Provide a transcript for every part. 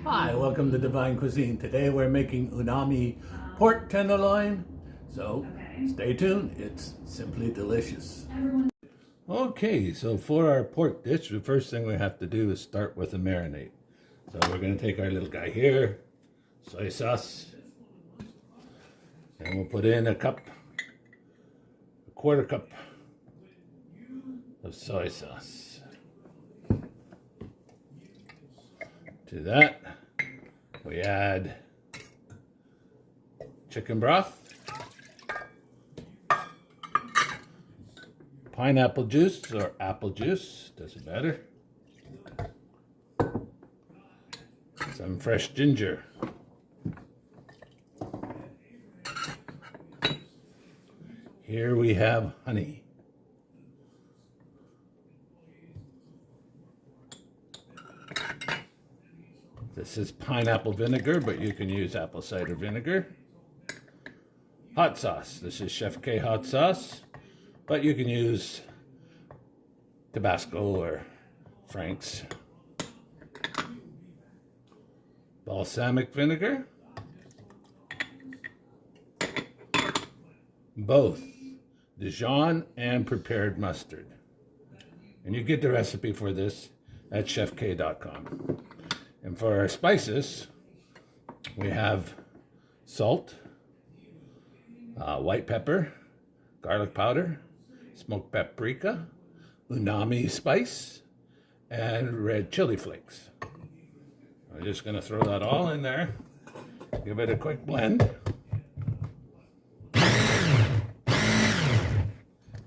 Hi, welcome to Divine Cuisine. Today we're making Umami Pork Tenderloin, so stay tuned. It's simply delicious. Okay, so for our pork dish, the first thing we have to do is start with a marinade. So we're going to take our little guy here, soy sauce, and we'll put in a quarter cup of soy sauce. To that, we add chicken broth, pineapple juice or apple juice, doesn't matter, some fresh ginger, here we have honey, this is pineapple vinegar, but you can use apple cider vinegar. Hot sauce. This is Chef K hot sauce, but you can use Tabasco or Frank's. Balsamic vinegar. Both Dijon and prepared mustard. And you get the recipe for this at chefk.com. And for our spices, we have salt, white pepper, garlic powder, smoked paprika, umami spice, and red chili flakes. I'm just going to throw that all in there, give it a quick blend,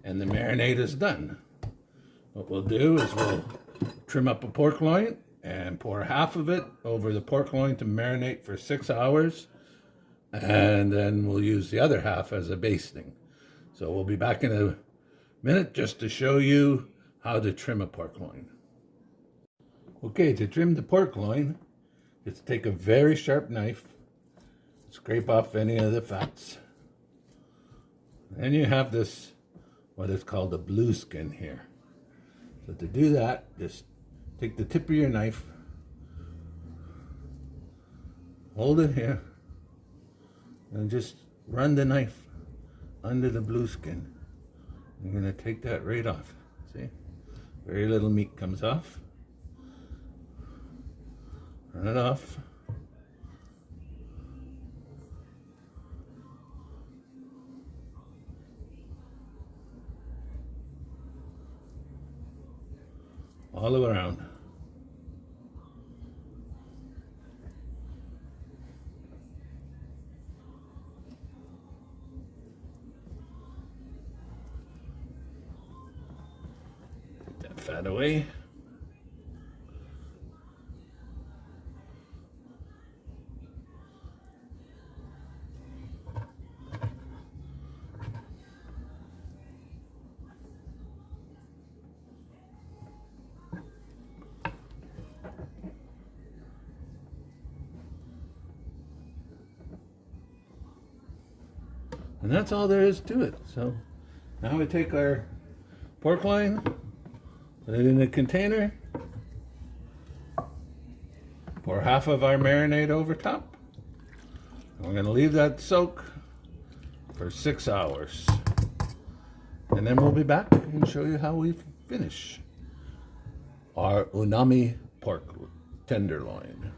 and the marinade is done. What we'll do is we'll trim up a pork loin and pour half of it over the pork loin to marinate for 6 hours. And then we'll use the other half as a basting. So we'll be back in a minute just to show you how to trim a pork loin. Okay, to trim the pork loin, just take a very sharp knife, scrape off any of the fats. Then you have this, what is called a blue skin here. So to do that, just take the tip of your knife, hold it here, and just run the knife under the blue skin. You're going to take that right off. See? Very little meat comes off. Run it off. All around. Take that fat away. And that's all there is to it. So now we take our pork loin, put it in a container, pour half of our marinade over top. And we're going to leave that soak for 6 hours. And then we'll be back and show you how we finish our Umami Pork Tenderloin.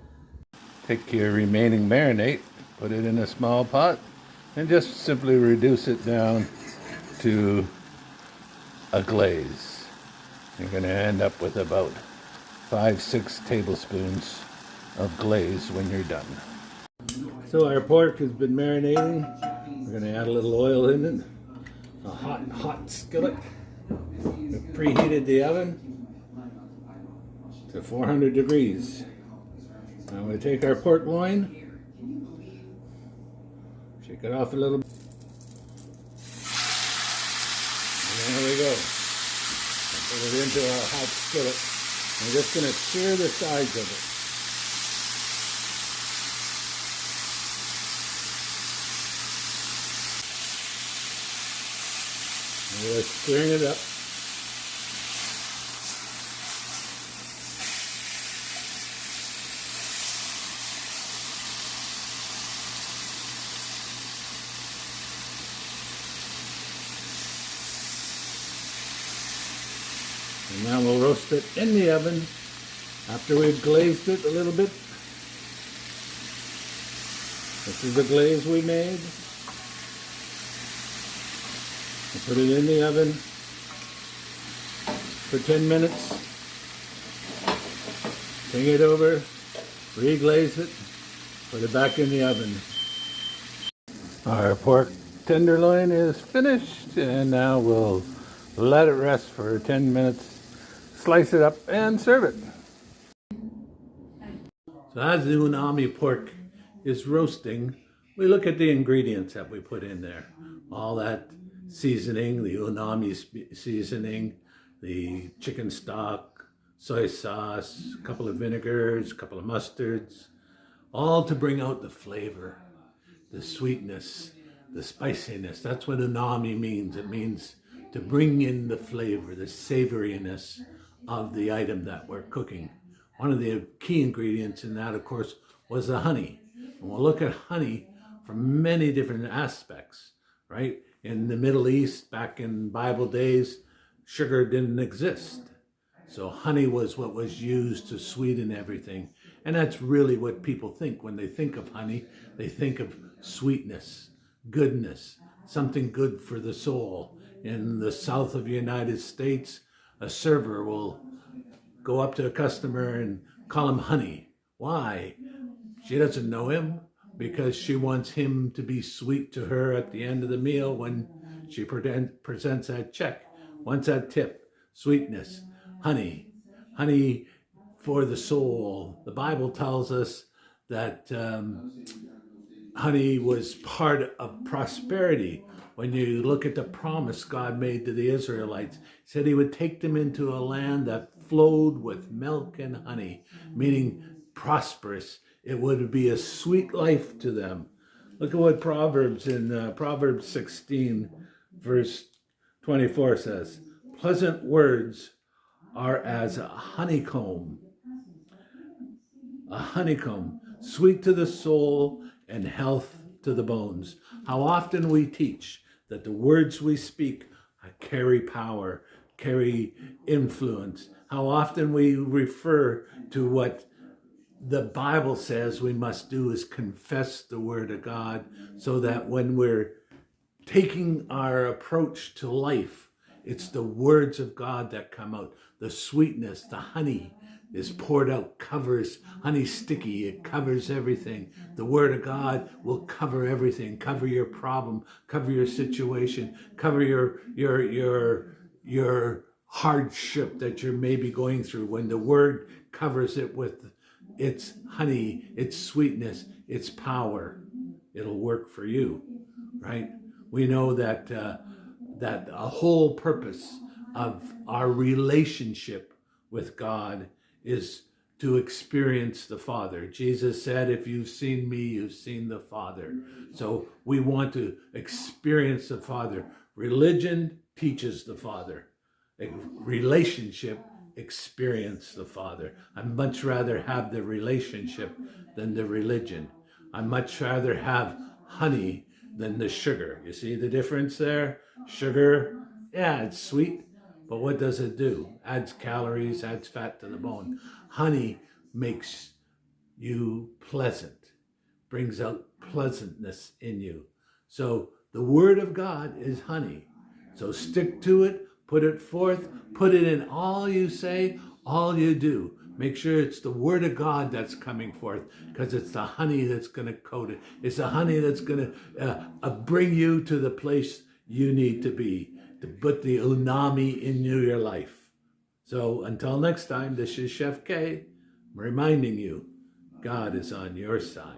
Take your remaining marinade, put it in a small pot, and just simply reduce it down to a glaze. You're going to end up with about 5-6 tablespoons of glaze when you're done. So our pork has been marinating. We're going to add a little oil in it. A hot skillet. We've preheated the oven to 400 degrees. Now we take our pork loin, shake it off a little bit. And there we go. Put it into our hot skillet. I'm just going to sear the sides of it. And we're stirring it up. And now we'll roast it in the oven after we've glazed it a little bit. This is the glaze we made. We'll put it in the oven for 10 minutes. Bring it over, reglaze it, put it back in the oven. Our pork tenderloin is finished, and now we'll let it rest for 10 minutes, slice it up, and serve it. So as the Umami pork is roasting, we look at the ingredients that we put in there. All that seasoning, the Umami seasoning, the chicken stock, soy sauce, a couple of vinegars, a couple of mustards, all to bring out the flavor, the sweetness, the spiciness. That's what umami means. It means to bring in the flavor, the savoriness of the item that we're cooking. One of the key ingredients in that, of course, was the honey. And we'll look at honey from many different aspects, right? In the Middle East, back in Bible days, sugar didn't exist. So honey was what was used to sweeten everything. And that's really what people think. When they think of honey, they think of sweetness, goodness, something good for the soul. In the south of the United States, a server will go up to a customer and call him honey. Why? She doesn't know him, because she wants him to be sweet to her at the end of the meal when she presents that check. Wants that tip, sweetness, honey, honey for the soul. The Bible tells us that honey was part of prosperity. When you look at the promise God made to the Israelites, he said he would take them into a land that flowed with milk and honey, meaning prosperous. It would be a sweet life to them. Look at what Proverbs in Proverbs 16, verse 24 says. Pleasant words are as a honeycomb, sweet to the soul and health to the bones. How often we teach that the words we speak carry power, carry influence. How often we refer to what the Bible says we must do is confess the word of God, so that when we're taking our approach to life, it's the words of God that come out. The sweetness, the honey is poured out, covers, honey's sticky, it covers everything. The word of God will cover everything, cover your problem, cover your situation, cover your hardship that you're maybe going through. When the word covers it with its honey, its sweetness, its power, it'll work for you, right? We know that that a whole purpose of our relationship with God is to experience the Father. Jesus said, if you've seen me, you've seen the Father. So we want to experience the Father. Religion teaches the Father. A relationship experience the Father. I'd much rather have the relationship than the religion. I'd much rather have honey than the sugar. You see the difference there? Sugar, yeah, it's sweet, but what does it do? Adds calories, adds fat to the bone. Honey makes you pleasant, brings out pleasantness in you. So the word of God is honey. So stick to it, put it forth, put it in all you say, all you do. Make sure it's the word of God that's coming forth, because it's the honey that's going to coat it. It's the honey that's going to bring you to the place you need to be, to put the umami in your life. So until next time, this is Chef K, reminding you, God is on your side.